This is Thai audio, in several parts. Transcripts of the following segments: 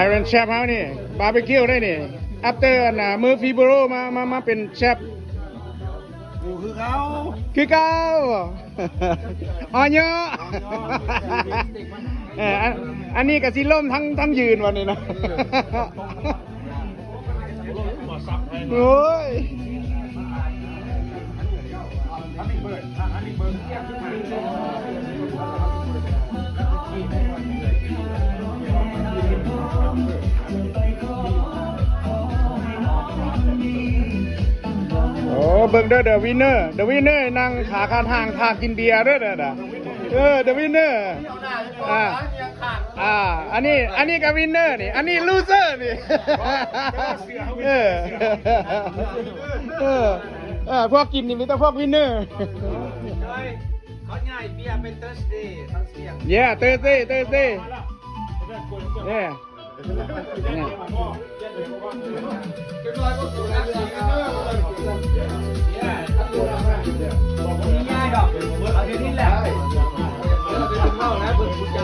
Iron Chef เฮานี่บาร์บีคิวได้นี่ after มือฟีโบโรมาเป็นเชฟกูคือเขา คือเก่าอ๋อเยอะอันนี้ก็สิล่มทั้งยืนวันนี้นะโอ้ยโอ้เบิ่งเด้อ The Winner นั่งขาคาทางทากินเบียร์เด้อThe Winner อันนี้ก็ Winner นี่อันนี้ Loser นี่พวกกินนี่มีแต่พวก Winner เขาง่ายเบียร์เป็น Thursday ทั้งเสียง Yeah Thursday Yeah ง่ายดอกเอาเดี๋ยวนี้แหละเข้านะเบิ่งผู้ใจ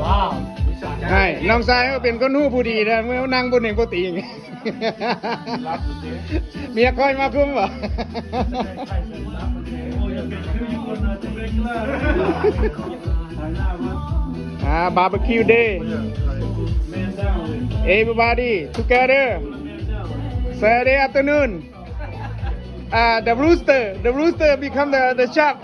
ว้าว ใช่น้องชายเขาเป็นคนหู้ผู้ดีนะเมื่อนั่งบนหนึ่งปกติอย่างงี้เมียคอยมาคุ้มบ่barbecue day everybody together Saturday afternoon the rooster become the chef